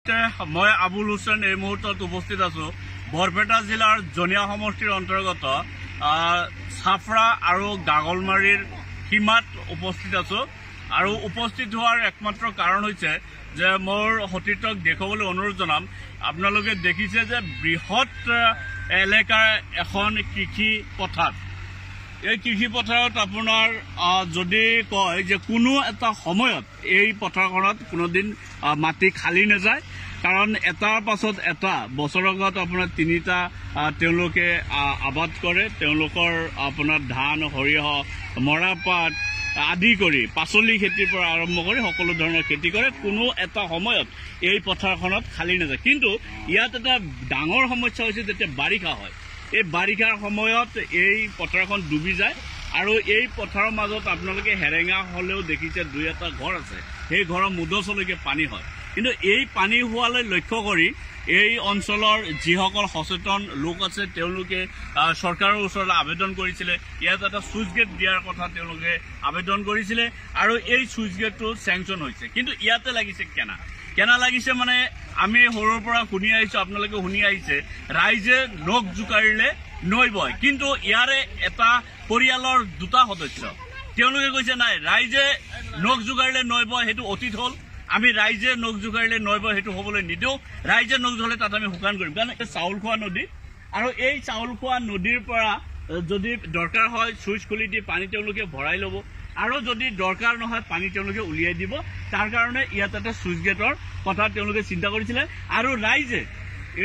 मैं आबुल हुसैन এই মুহূৰ্তত উপস্থিত আছো বৰপেটা জিলাৰ জনিয়া সমষ্টিৰ অন্তৰ্গত সাফৰা আৰু গাগলমাৰীৰ সীমাত উপস্থিত আছো আৰু উপস্থিত হোৱাৰ একমাত্ৰ কাৰণ হৈছে যে মোৰ সতীৰ্থক দেখুৱাবলৈ অনুৰোধ জনাম আপোনালোকে দেখিছে যে বৃহৎ এলেকাৰ এখন কৃষি পথাৰ এই কৃষি পথাৰত আপোনাৰ যদি কয় যে কোনো এটা সময়ত এই পথাৰখনত কোনোদিন মাটি খালি নাযায় কাৰণ এটাৰ পাছত এটা বছৰৰ আগত আপোনাৰ তিনিটা তেওঁলোকে আবাদ কৰে তেওঁলোকৰ আপোনাৰ ধান সৰিয়হ মৰাপাট আদি কৰি পাচলি খেতিৰ পৰা আৰম্ভ কৰি সকলো ধৰণৰ খেতি কৰে কোনো এটা সময়ত এই পথাৰখনত খালি নাযায় কিন্তু ইয়াত এটা ডাঙৰ সমস্যা হৈছে যেতিয়া বাৰিষা হয় এই বাৰিষাৰ সময়ত এই পথাৰখন ডুবি যায় আৰু এই পথাৰৰ মাজত আপোনালোকে হেৰেঙা হলেও দেখিছে দুই এটা ঘৰ আছে সেই ঘৰৰ মুদচলৈকে পানী হয় কিন্তু এই পানী হোৱালৈ লক্ষ্য কৰি এই অঞ্চলৰ যিসকল সচেতন লোক আছে তেওঁলোকে চৰকাৰৰ ওচৰত আবেদন কৰিছিলে ইয়াত এটা সুইচ গেট দিয়াৰ কথা তেওঁলোকে আবেদন কৰিছিলে আৰু এই সুইচ গেটটো চেংচন হৈছে কিন্তু ইয়াতে লাগিছে কেনা লাগিছে মানে আমি সৰুৰ পৰা শুনি আহিছো আপোনালোকে শুনি আহিছে ৰাইজে নখ জোকাৰিলে নৈ বয় কিন্তু ইয়াৰে এটা পৰিয়ালৰ দুটা সদস্য তেওঁলোকে কৈছে নাই ৰাইজে নখ জোকাৰিলে নৈ বয় সেইটো অতীত হল আমি ৰাইজে নখ জোকাৰিলে নৈ বয় সেইটো হ'বলৈ নিদিওঁ ৰাইজে নখ জোকাৰিলে তাত আমি শুকান কৰিম কাৰণ চাউল খোৱা নদী আৰু এই চাউল খোৱা নদীৰ পৰা যদি দৰকাৰ হয় সুইচ খুলি দি পানী তেওঁলোকে ভৰাই ল'ব আৰু যদি দৰকাৰ নহয় পানী তেওঁলোকে উলিয়াই দিব তাৰ কাৰণে ইয়াত এটা সুইচ গেটৰ কথা তেওঁলোকে চিন্তা কৰিছিলে আৰু ৰাইজে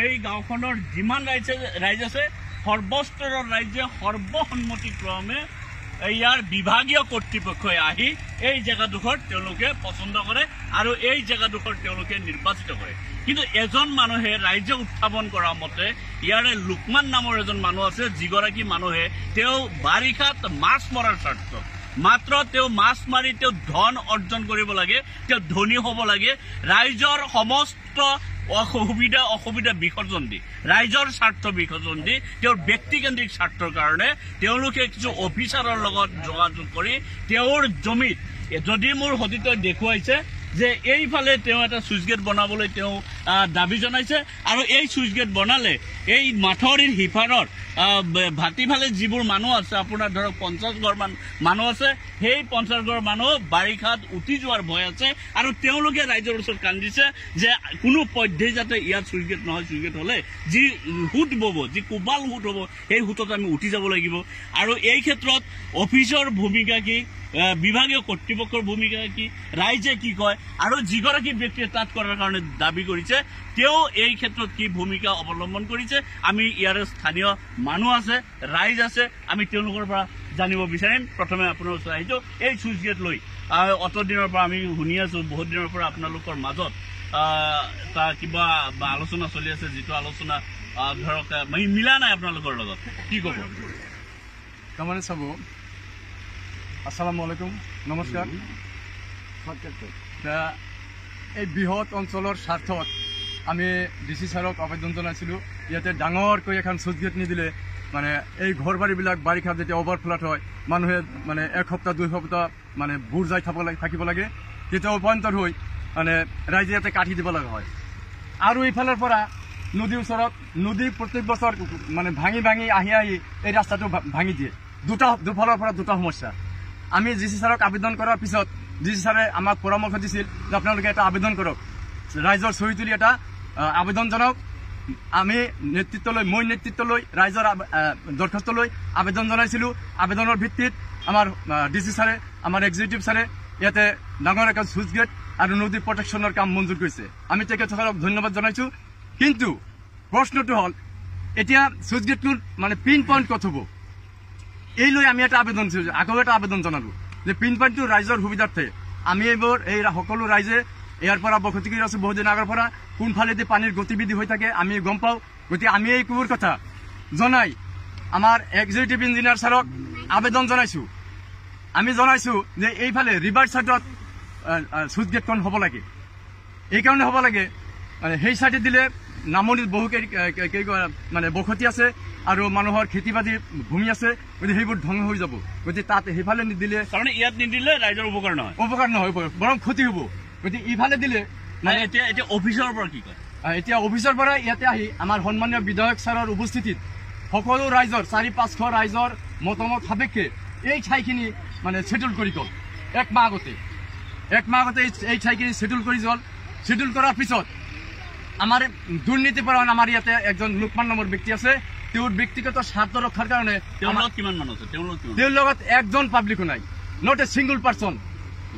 এই গাঁওখনৰ যিমান ৰাইজ আছে সৰ্বস্তৰৰ ৰাইজে সৰ্বসন্মতিক্ৰমে ইয়াৰ বিভাগীয় কৰ্তৃপক্ষই আহি এই জেগাডোখৰ তেওঁলোকে পছন্দ কৰে আৰু এই জেগাডোখৰ তেওঁলোকে নিৰ্বাচিত কৰে কিন্তু এজন মানুহে ৰাইজে উত্থাপন কৰা মতে ইয়াৰে লোকমান নামৰ এজন মানুহ আছে যিগৰাকী মানুহে তেওঁ বাৰিষাত মাছ মৰাৰ স্বাৰ্থ মাত্ৰ তেওঁ মাছ মাৰি তেওঁ ধন অৰ্জন কৰিব লাগে তেওঁ ধনী হ'ব লাগে ৰাইজৰ সমস্ত অসুবিধা বিসৰ্জন দি ৰাইজৰ স্বাৰ্থ বিসৰ্জন দি তেওঁৰ ব্যক্তিকেন্দ্ৰিক স্বাৰ্থৰ কাৰণে তেওঁলোকে কিছু অফিচাৰৰ লগত যোগাযোগ কৰি তেওঁৰ জমিত যদি মোৰ সতীৰ্থই দেখুৱাইছে যে এইফালে তেওঁ এটা সুইচ গেট বনাবলৈ তেওঁ দাবী জনাইছে আৰু এই সুইচ গেট বনালে এই মাথৰিৰ সিফাৰৰ ভাটিফালে যিবোৰ মানুহ আছে আপোনাৰ ধৰক 50 ঘৰমান মানুহ আছে সেই 50 ঘৰ মানুহ বাৰিষাত উঠি যোৱাৰ ভয় আছে আৰু তেওঁলোকে ৰাইজৰ ওচৰত কান্দিছে যে কোনো পধ্যেই যাতে ইয়াত সুইচ গেট নহয় সুইচ গেট হলে যি হুট বব যি কোবাল হুট হ'ব সেই হুটত আমি উঠি যাব লাগিব আৰু এই ক্ষেত্ৰত অফিচৰ ভূমিকা কি বিভাগীয় কৰ্তৃপক্ষৰ ভূমিকা কি ৰাইজে কি কয় আৰু যিগৰাকী ব্যক্তিয়ে তাত কৰাৰ কাৰণে দাবী কৰিছে তেওঁ এই ক্ষেত্ৰত কি ভূমিকা অৱলম্বন কৰিছে আমি ইয়াৰে স্থানীয় মানুহ আছে ৰাইজ আছে আমি তেওঁলোকৰ পৰা জানিব বিচাৰিম প্ৰথমে আপোনাৰ ওচৰত আহিছো এই সুইচ গেট লৈ অত দিনৰ পৰা আমি শুনি আছো বহুত দিনৰ পৰা আপোনালোকৰ মাজত কিবা আলোচনা চলি আছে যিটো আলোচনা ধৰক মিলা নাই আপোনালোকৰ লগত কি ক'ব তাৰমানে চাব আসসালামু আলাইকুম নমস্কাৰ এই বৃহৎ অঞ্চলৰ স্বাৰ্থত আমি ডিচি ছাৰক আবেদন জনাইছিলোঁ ইয়াতে ডাঙৰকৈ এখন সুইচ গেট নিদিলে মানে এই ঘৰ বাৰীবিলাক বাৰিষাত যেতিয়া অভাৰফ্লাড হয় মানুহে মানে এক সপ্তাহ 2 সপ্তাহ মানে বুৰ যাই থাকিব লাগে তেতিয়া উপান্তৰ হৈ মানে ৰাইজে ইয়াতে কাটি দিব লগা হয় আৰু এইফালৰ পৰা নদীৰ ওচৰত নদী প্ৰত্যেক বছৰ মানে ভাঙি আহি এই ৰাস্তাটো ভাঙি দিয়ে দুফালৰ পৰা দুটা সমস্যা আমি ডিচি ছাৰক আবেদন কৰাৰ পিছত ডিচি ছাৰে আমাক পৰামৰ্শ দিছিল যে আপোনালোকে এটা আবেদন কৰক ৰাইজৰ চহী তুলি এটা আবেদন জনাওক আমি মই নেতৃত্ব লৈ ৰাইজৰ দৰখাস্ত লৈ আবেদন জনাইছিলোঁ আবেদনৰ ভিত্তিত আমাৰ ডিচি ছাৰে আমাৰ এক্সিকিউটিভ ছাৰে ইয়াতে ডাঙৰ এখন সুইচ গেট আৰু নদী প্ৰটেকশ্যনৰ কাম মঞ্জুৰ কৰিছে আমি তেখেতসকলক ধন্যবাদ জনাইছোঁ কিন্তু প্ৰশ্নটো হ'ল এতিয়া সুইচ গেটটোৰ মানে পিন পইণ্ট ক'ত হ'ব এই লৈ আমি এটা আবেদন আগেও এটা আবেদন জনালোঁ যে পিন পইণ্টটো ৰাইজৰ সুবিধাৰ্থে আমি এইবোৰ এই সকলো ৰাইজে ইয়াৰ পৰা বসতি কৰি আছোঁ বহুদিন আগৰ পৰা কোনফালেদি পানীৰ গতিবিধি হৈ থাকে আমি গম পাওঁ গতিকে আমি এইবোৰ কথা জনাই আমাৰ এক্সিকিউটিভ ইঞ্জিনিয়াৰ ছাৰক আবেদন জনাইছোঁ আমি জনাইছোঁ যে এইফালে ৰিভাৰ ছাইডত সুইচ গেটখন হ'ব লাগে এইকাৰণে হ'ব লাগে মানে সেই ছাইডে দিলে নামনিত বহু মানে বসতি আছে আৰু মানুহৰ খেতি বাতি ভূমি আছে গতিকে সেইবোৰ ধ্বংস হৈ যাব গতিকে তাত সেইফালে নিদিলে কাৰণে ইয়াত নিদিলে ৰাইজৰ উপকাৰ নহয় বৰং ক্ষতি হ'ব গতিকে ইফালে দিলে মানে এতিয়া অফিচৰ পৰা কি কয় এতিয়া অফিচৰ পৰা ইয়াতে আহি আমাৰ সন্মানীয় বিধায়ক ছাৰৰ উপস্থিতিত সকলো ৰাইজৰ 4-5শ ৰাইজৰ মতামত সাপেক্ষে এই ঠাইখিনি মানে ছেটেল কৰি গ'ল এক মাহ আগতে এই ঠাইখিনি ছেটেল কৰি গ'ল। ছেটেল কৰাৰ পিছত আমাৰ দুৰ্নীতিপৰায়ণ আমাৰ ইয়াতে এজন লোকমান নামৰ ব্যক্তি আছে। তেওঁৰ ব্যক্তিগত স্বাৰ্থ ৰক্ষাৰ কাৰণে তেওঁৰ লগত কিমান মানুহ আছে তেওঁৰ লগত একজন পাব্লিকো নাই, নট এ ছিংগল পাৰ্চন।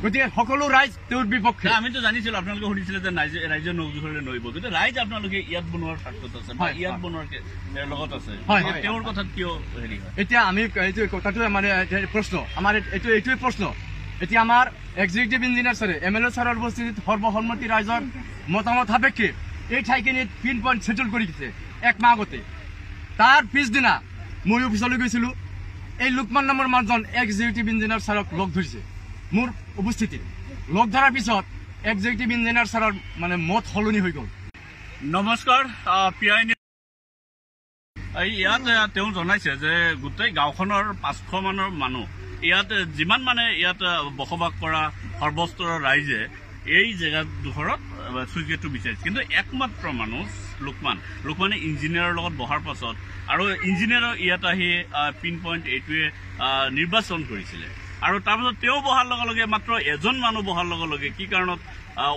গতিকে সকলো ৰাইজ তেওঁৰ বিপক্ষে। আমিতো জানিছিলো আপোনালোকে সুধিছিলে যে ৰাইজে নজোখৰে নৈব, যদি ৰাইজ আপোনালোকে ইয়াত বনোৱাৰ স্বাৰ্থত আছে বা ইয়াত বনোৱাৰ লগত আছে, তেওঁৰ কথাত কিয় হেৰি হয়? এতিয়া আমি এইটো কথাটো মানে প্ৰশ্ন আমাৰ এইটোৱে প্ৰশ্ন। এতিয়া আমাৰ এক্সিকিউটিভ ইঞ্জিনিয়াৰ ছাৰে MLA ছাৰৰ উপস্থিতিত সৰ্বসন্মতি ৰাইজৰ মতামত সাপেক্ষে এই ঠাইখিনিত পিন পইণ্ট ছেটেল কৰি দিছে এক মাহ আগতে। তাৰ পিছদিনা মই অফিচলৈ গৈছিলোঁ। এই লোকমান নামৰ মানুহজন এক্সিকিউটিভ ইঞ্জিনিয়াৰ ছাৰক লগ ধৰিছে মোৰ উপস্থিতিত। লগ ধৰাৰ পিছত এক্সিকিউটিভ ইঞ্জিনিয়াৰ ছাৰৰ মানে মত সলনি হৈ গ'ল। নমস্কাৰ, PI ইয়াত তেওঁ জনাইছে যে গোটেই গাঁওখনৰ 500 মানৰ মানুহ ইয়াত যিমান মানে ইয়াত বসবাস কৰা সৰ্বস্তৰৰ ৰাইজে এই জেগাডোখৰত চুইচ গেটটো বিচাৰিছে, কিন্তু একমাত্ৰ মানুহ লোকমানে ইঞ্জিনিয়াৰৰ লগত বহাৰ পাছত আৰু ইঞ্জিনিয়াৰৰ ইয়াত আহি পিন পইণ্ট এইটোৱে নিৰ্বাচন কৰিছিলে। আৰু তাৰপিছত তেওঁ বহাৰ লগে লগে মাত্ৰ এজন মানুহ বহাৰ লগে লগে কি কাৰণত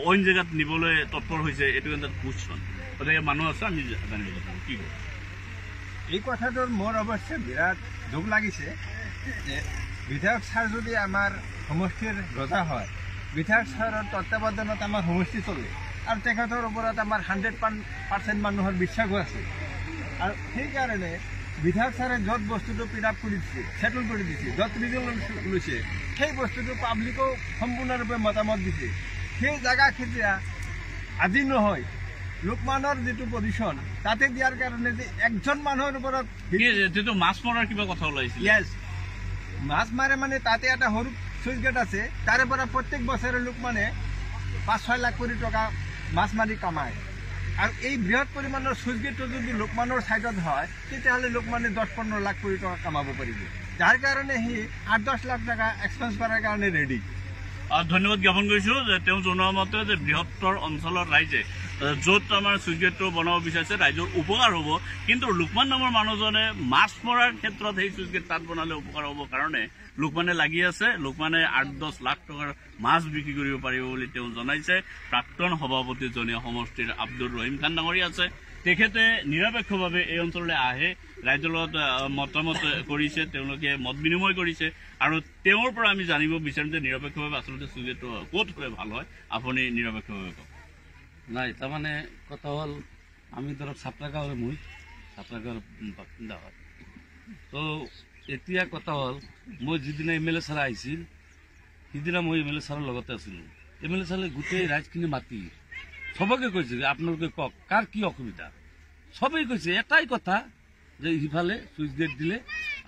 অইন জেগাত নিবলৈ তৎপৰ হৈছে এইটো এটা কুৱেশ্যন। গতিকে মানুহ আছে, আমি জানিব লাগিব কি কৰো। এই কথাটোৰ মোৰ অৱশ্যে বিৰাট দুখ লাগিছে যে বিধায়ক ছাৰ যদি আমাৰ সমষ্টিৰ ৰজা হয়, বিধায়ক ছাৰৰ তত্বাৱধানত আমাৰ সমষ্টি চলে আৰু তেখেতৰ ওপৰত আমাৰ 100% মানুহৰ বিশ্বাসো আছে। আৰু সেইকাৰণে বিধায়ক ছাৰে য'ত বস্তুটো পিন আপ কৰি দিছে, ছেটেল কৰি দিছে, য'ত ৰিজল্ট লৈছে, সেই বস্তুটো পাব্লিকেও সম্পূৰ্ণৰূপে মতামত দিছে। সেই জেগাখিনি আজি নহয়, লোকমানৰ যিটো পজিশ্যন তাতে দিয়াৰ কাৰণে যে একজন মানুহৰ ওপৰত মাছ মৰাৰ কিবা কথা ওলাইছিল। য়েছ, মাছ মাৰে মানে তাতে এটা সৰু চুইচ গেট আছে, তাৰে পৰা প্ৰত্যেক বছৰে লোকমানে 5-6 লাখ কোটি টকা মাছ মাৰি কামায়। আৰু এই বৃহৎ পৰিমাণৰ চুইচ গেটটো যদি লোকমানৰ ছাইডত হয়, তেতিয়াহ'লে লোকমানে 10-15 লাখ কোটি টকা কামাব পাৰিব, যাৰ কাৰণে সি 8-10 লাখ টকা এক্সপেঞ্চ কৰাৰ কাৰণে ৰেডি। ধন্যবাদ জ্ঞাপন কৰিছোঁ যে তেওঁ জনোৱা মতে যে বৃহত্তৰ অঞ্চলৰ ৰাইজে য'ত আমাৰ চুইচ গেটটো বনাব বিচাৰিছে ৰাইজৰ উপকাৰ হ'ব, কিন্তু লোকমান নামৰ মানুহজনে মাছ মৰাৰ ক্ষেত্ৰত সেই চুইচ গেট তাত বনালে উপকাৰ হ'ব কাৰণে লোকমানে লাগি আছে। লোকমানে 8-10 লাখ টকাৰ মাছ বিক্ৰী কৰিব পাৰিব বুলি তেওঁ জনাইছে। প্ৰাক্তন সভাপতি জনীয়া সমষ্টিৰ আব্দুৰ ৰহিম খান ডাঙৰীয়া আছে, তেখেতে নিৰপেক্ষভাৱে এই অঞ্চললৈ আহে, ৰাইজৰ লগত মতামত কৰিছে, তেওঁলোকে মত বিনিময় কৰিছে। আৰু তেওঁৰ পৰা আমি জানিব বিচাৰিম যে নিৰপেক্ষভাৱে আচলতে চুইচ গেটটো ক'ত হ'লে ভাল হয়, আপুনি নিৰপেক্ষভাৱে কওক। নাই, তাৰমানে কথা হ'ল আমি ধৰক ছাত্ৰাগাঁৱৰে ছাত্ৰাগাঁৱৰ বাসিন্দা হয়। তো এতিয়া কথা হ'ল মই যিদিনা MLA ছাৰ আহিছিল সিদিনা মই MLA ছাৰৰ লগতে আছিলোঁ। MLA ছাৰে গোটেই ৰাইজখিনি মাতি চবকে কৈছে যে আপোনালোকে কওক কাৰ কি অসুবিধা। চবেই কৈছে এটাই কথা যে সিফালে চুইচ গেট দিলে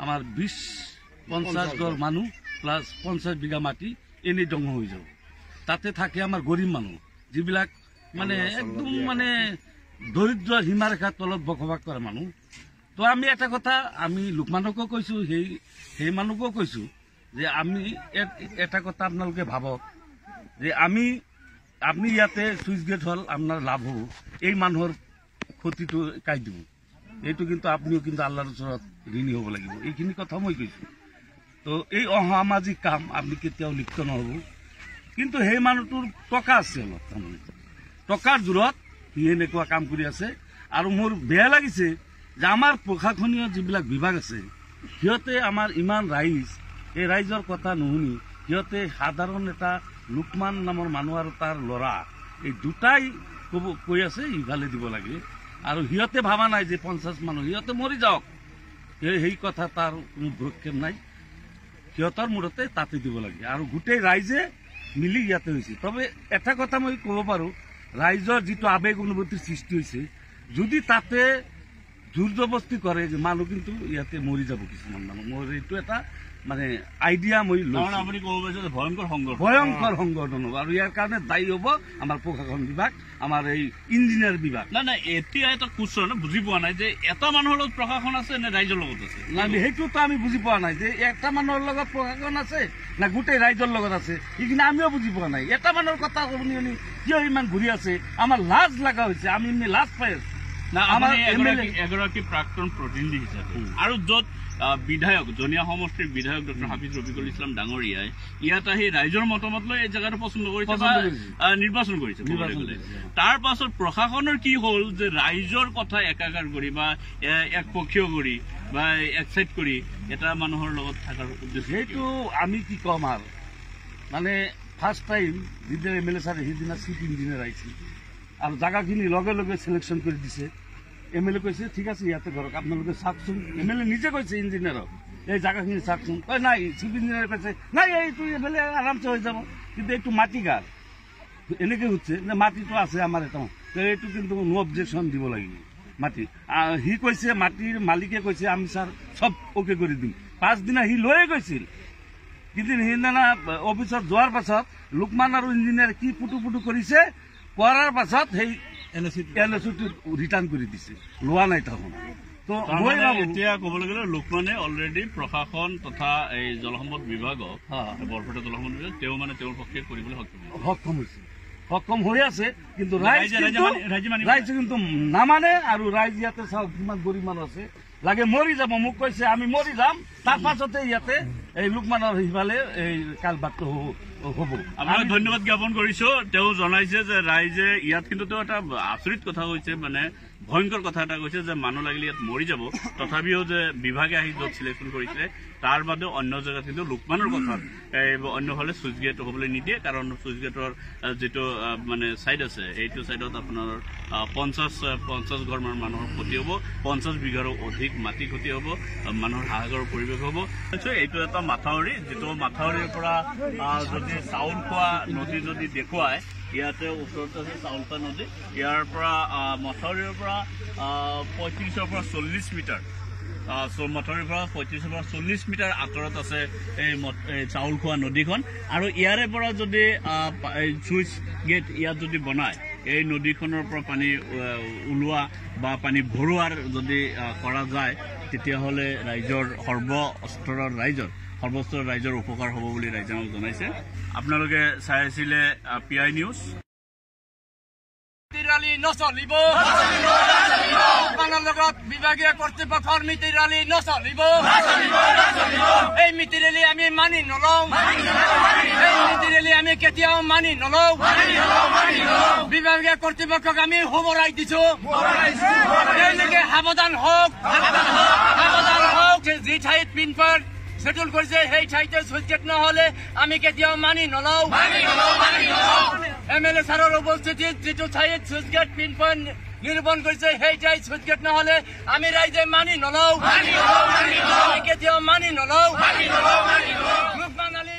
আমাৰ 20-50 ঘৰ মানুহ প্লাছ 50 বিঘা মাটি এনেই দংগ হৈ যাব। তাতে থাকে আমাৰ গৰীব মানুহ, যিবিলাক মানে একদম মানে দৰিদ্ৰ সীমাৰেখাৰ তলত বসবাস কৰা মানুহ। তো আমি এটা কথা আমি লোকমানকো কৈছোঁ, সেই মানুহকো কৈছোঁ যে আমি এটা কথা আপোনালোকে ভাবক যে আপুনি ইয়াতে চুইচ গেট হ'ল আপোনাৰ লাভ হ'ব, এই মানুহৰ ক্ষতিটো কাই দিব, এইটো কিন্তু আপুনিও কিন্তু আল্লাহৰ ওচৰত ঋণী হ'ব লাগিব। এইখিনি কথা মই কৈছোঁ। তো এই অসামাজিক কাম আপুনি কেতিয়াও লিপ্ত নহ'ব। কিন্তু সেই মানুহটোৰ টকা আছে অলপ, তাৰমানে টকাৰ জোৰত সি এনেকুৱা কাম কৰি আছে। আৰু মোৰ বেয়া লাগিছে যে আমাৰ প্ৰশাসনীয় যিবিলাক বিভাগ আছে সিহঁতে আমাৰ ইমান ৰাইজ, এই ৰাইজৰ কথা নুশুনি সিহঁতে সাধাৰণ এটা লোকমান নামৰ মানুহ আৰু তাৰ ল'ৰা এই দুটাই কৈ আছে ইফালে দিব লাগে। আৰু সিহঁতে ভাবা নাই যে 50 মানুহ সিহঁতে মৰি যাওক, সেই কথা তাৰ কোনো ভ্ৰক্ষেপ নাই। সিহঁতৰ মূৰতে তাতে দিব লাগে আৰু গোটেই ৰাইজে মিলি ইয়াতে হৈছে। তবে এটা কথা মই ক'ব পাৰোঁ, ৰাইজৰ যিটো আৱেগ অনুভূতিৰ সৃষ্টি হৈছে, যদি তাতে জোৰ জবস্তি কৰে যে মানুহ কিন্তু ইয়াতে মৰি যাব, কিছুমান মানুহ মোৰ এইটো এটা মানে আইডিয়া মই তাৰমানে আপুনি ক'ব পাৰিছে যে ভয়ংকৰ সংঘৰ্ষ ভয়ংকৰ সংগঠন হ'ব আৰু ইয়াৰ কাৰণে দায়ী হ'ব আমাৰ প্ৰশাসন বিভাগ, আমাৰ এই ইঞ্জিনিয়াৰ বিভাগ। নাই এতিয়া এটা কুচন বুজি পোৱা নাই যে এটা মানুহৰ লগত প্ৰশাসন আছে নে ৰাইজৰ লগত আছে। নাই সেইটোতো আমি বুজি পোৱা নাই যে এটা মানুহৰ লগত প্ৰশাসন আছে না গোটেই ৰাইজৰ লগত আছে, সেইখিনি আমিও বুজি পোৱা নাই। এটা মানুহৰ কথা শুনি শুনি কিয় ইমান ঘূৰি আছে, আমাৰ লাজ লগা হৈছে, আমি লাজ পাই আছো। আমাৰ এগৰাকী প্ৰাক্তন প্ৰতিনিধি হিচাপে আৰু য'ত বিধায়ক জনীয়া সমষ্টিৰ বিধায়ক ডক্টৰ হাফিজ ৰফিকুল ইছলাম ডাঙৰীয়াই ইয়াত আহি ৰাইজৰ মতামত লৈ এই জেগাটো পচন্দ কৰিছে বা নিৰ্বাচন কৰিছে। তাৰ পাছত প্ৰশাসনৰ কি হ'ল যে ৰাইজৰ কথা একাকাৰ কৰি বা একপক্ষীয় কৰি বা একচাইড কৰি এটা মানুহৰ লগত থকাৰ উদ্দেশ্য সেইটো আমি কি ক'ম আৰু মানে ফাৰ্ষ্ট টাইম যিদিনা MLA ছাৰে সেইদিনা চিফ ইঞ্জিনিয়াৰ আহিছিল আৰু জাগাখিনি লগে লগে চিলেকশ্যন কৰি দিছে। MLA কৈছে ঠিক আছে ইয়াতে ঘৰক আপোনালোকে চাওকচোন। MLA নিজে কৈছে ইঞ্জিনিয়াৰক এই জাগাখিনি চাওকচোন, কয় নাই চিফ ইঞ্জিনিয়াৰে কৈছে নাই এইটো MLA আৰামছে হৈ যাব, কিন্তু এইটো মাটি গাৰ এনেকে হচ্ছে যে মাটিটো আছে আমাৰ এটা, এইটো কিন্তু নো অবজেকশ্যন দিব লাগিব মাটি। সি কৈছে মাটিৰ মালিকে কৈছে আমি ছাৰ চব অ'কে কৰি দিম। পাছদিনা সি লৈয়ে গৈছিল, কিন্তু সেইদিনা অফিচত যোৱাৰ পাছত লোকমান আৰু ইঞ্জিনিয়াৰ কি পুটু কৰিছে, কৰাৰ পাছত সেই LOC-টো ৰিটাৰ্ণ কৰি দিছে, লোৱা নাই তখন। তো মই ভাবো এতিয়া ক'বলৈ গ'লে লোকমানে অলৰেডি প্ৰশাসন তথা এই জলসম্পদ বিভাগক বৰপেটা জলসম্পদ বিভাগ তেওঁ মানে তেওঁৰ পক্ষে কৰিবলৈ সক্ষম হৈ আছে, কিন্তু ৰাইজে কিন্তু নামানে। আৰু ৰাইজ ইয়াতে চাওক কিমান গৰীব মানুহ আছে, লাগে মৰি যাব। মোক কৈছে আমি মৰি যাম, তাৰ পাছতে ইয়াতে এই লোকমানৰ সিফালে এই কালভাৰটো হ'ব। আপোনাক ধন্যবাদ জ্ঞাপন কৰিছো। তেওঁ জনাইছে যে ৰাইজে ইয়াত, কিন্তু তেওঁ এটা আচৰিত কথা কৈছে, মানে ভয়ংকৰ কথা এটা কৈছে যে মানুহ লাগিলে ইয়াত মৰি যাব, তথাপিও যে বিভাগে আহি য'ত চিলেকশ্যন কৰিছে তাৰ বাদেও অন্য জেগাত কিন্তু লোকমানৰ কথাত অন্যফালে চুইচ গেট হ'বলৈ নিদিয়ে। কাৰণ চুইচ গেটৰ যিটো মানে ছাইড আছে এইটো ছাইডত আপোনাৰ 50 ঘৰমান মানুহৰ ক্ষতি হ'ব, 50 বিঘাৰো অধিক মাটি ক্ষতি হ'ব, মানুহৰ হাহাকাৰৰ পৰিৱেশ হ'ব। এইটো এটা মাথাউৰি, যিটো মাথাউৰিৰ পৰা যদি চাউল খোৱা নদী যদি দেখুৱায়, ইয়াতে ওচৰতে আছে চাউল খোৱা নদী, ইয়াৰ পৰা মাথাউৰিৰ পৰা 35ৰ পৰা 40 মিটাৰ, মাথাউৰিৰ পৰা 35ৰ পৰা 40 মিটাৰ আঁতৰত আছে এই চাউল খোৱা নদীখন। আৰু ইয়াৰে পৰা যদি চুইচ গেট ইয়াত যদি বনায়, এই নদীখনৰ পৰা পানী ওলোৱা বা পানী ভৰোৱাৰ যদি কৰা যায়, তেতিয়াহ'লে ৰাইজৰ সৰ্বস্তৰৰ ৰাইজৰ উপকাৰ হ'ব বুলি ৰাইজে আমাক জনাইছে। আপোনালোকে চাই আছিলে PI নিউজ। নচলিব লগত বিভাগীয় কৰ্তৃপক্ষৰ মিতিৰ ৰালি নচলিব। এই মিতিৰ ৰেলি আমি মানি নলওঁ, এই মিতিৰ ৰেলি আমি কেতিয়াও মানি নলওঁ। বিভাগীয় কৰ্তৃপক্ষক আমি সোঁৱৰাই দিছো, তেওঁলোকে সাৱধান হওক। যি ঠাইত পিনপইণ্ট ছেটল কৰিছে সেই ঠাইতে চুইচ গেট নহ'লে আমি কেতিয়াও মানি নলওঁ। MLA ছাৰৰ উপস্থিতিত যিটো ঠাইত চুইচ গেট পিনপইণ্ট নিৰূপণ কৰিছে সেই ঠাইত চুইচ গেট নহ'লে আমি ৰাইজে মানি নলওঁ, আমি কেতিয়াও মানি নলওঁ। লোকমান আলী